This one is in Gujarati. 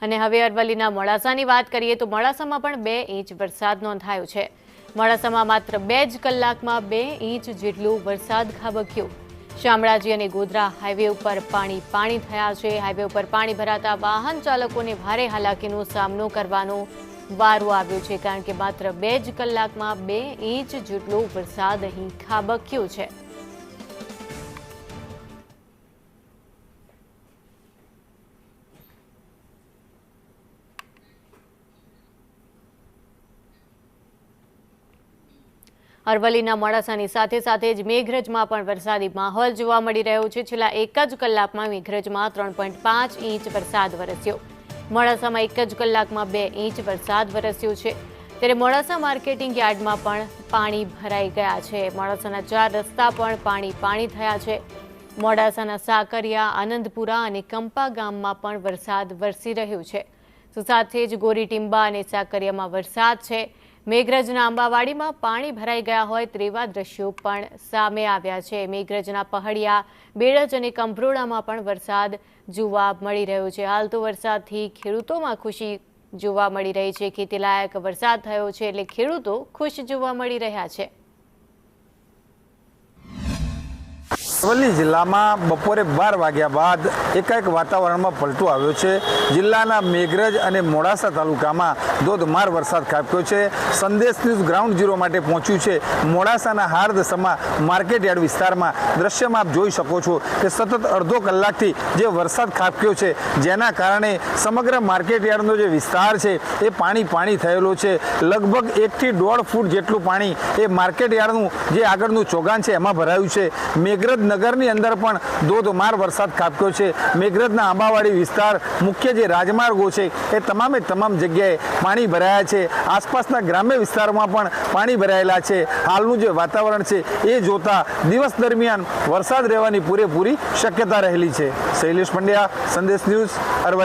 અને હવે અરવલ્લીના મોડાસાની વાત કરીએ તો મોડાસામાં પણ 2 ઇંચ વરસાદ નોંધાયો છે। મોડાસામાં માત્ર 2 જ કલાકમાં 2 ઇંચ જેટલો વરસાદ ખાબક્યો। શામળાજી અને ગોધરા હાઈવે ઉપર પાણી થયા છે। હાઈવે ઉપર પાણી ભરાતા વાહન ચાલકોને ભારે હાલાકીનો સામનો કરવાનો વારો આવ્યો છે, કારણ કે માત્ર 2 જ કલાકમાં 2 ઇંચ જેટલો વરસાદ અહીં ખાબક્યો છે। અરવલ્લીના મોડાસાની સાથે સાથે જ મેઘરજમાં પણ વરસાદી માહોલ જોવા મળી રહ્યો છે। છેલ્લા 1 જ કલાકમાં મેઘરજમાં 3.5 ઇંચ વરસાદ વરસ્યો। મોડાસામાં 1 જ કલાકમાં 2 ઇંચ વરસાદ વરસ્યો છે। ત્યારે મોડાસા માર્કેટિંગ યાર્ડમાં પણ પાણી ભરાઈ ગયા છે। મોડાસાના 4 રસ્તા પણ પાણી થયા છે। મોડાસાના સાકરિયા, આનંદપુરા અને કંપા ગામમાં પણ વરસાદ વરસી રહ્યો છે। સાથે જ ગોરીટીંબા અને સાકરિયામાં વરસાદ છે। મેઘરજના આંબાવાડીમાં પાણી ભરાઈ ગયા હોય તેવા દ્રશ્યો પણ સામે આવ્યા છે। મેઘરજના પહડિયા, બેડજ અને કંભરોડામાં પણ વરસાદ જોવા મળી રહ્યો છે। હાલ તો વરસાદથી ખેડૂતોમાં ખુશી જોવા મળી રહી છે। ખેતીલાયક વરસાદ થયો છે એટલે ખેડૂતો ખુશ જોવા મળી રહ્યા છે। અરવલ્લી જિલ્લામાં બપોરે 12 વાગ્યા બાદ એકાએક વાતાવરણમાં પલટો આવ્યો છે। જિલ્લાના મેઘરજ અને મોડાસા તાલુકામાં ધોધમાર વરસાદ ખાબક્યો છે। સંદેશ ન્યૂઝ ગ્રાઉન્ડ ઝીરો માટે પહોંચ્યું છે મોડાસાના હાર્દસમા માર્કેટ યાર્ડ વિસ્તારમાં। દ્રશ્યમાં આપ જોઈ શકો છો કે સતત અડધો કલાકથી જે વરસાદ ખાબક્યો છે, જેના કારણે સમગ્ર માર્કેટ યાર્ડનો જે વિસ્તાર છે એ પાણી થયેલો છે। લગભગ 1 થી 1.5 ફૂટ જેટલું પાણી એ માર્કેટ યાર્ડનું જે આગળનું ચોગાન છે એમાં ભરાયું છે। મેઘરજ નગરની અંદર પણ ધોધમાર વરસાદ ખાબક્યો છે। મેઘરજના આંબાવાડી વિસ્તાર, મુખ્ય જે રાજમાર્ગો છે એ તમામે તમામ જગ્યાએ પાણી ભરાયા છે। આસપાસના ગ્રામ્ય વિસ્તારોમાં પણ પાણી ભરાયેલા છે। હાલનું જે વાતાવરણ છે એ જોતા દિવસ દરમિયાન વરસાદ રહેવાની પૂરેપૂરી શક્યતા રહેલી છે। શૈલેષ પંડ્યા, સંદેશ ન્યૂઝ, અરવલ્લી।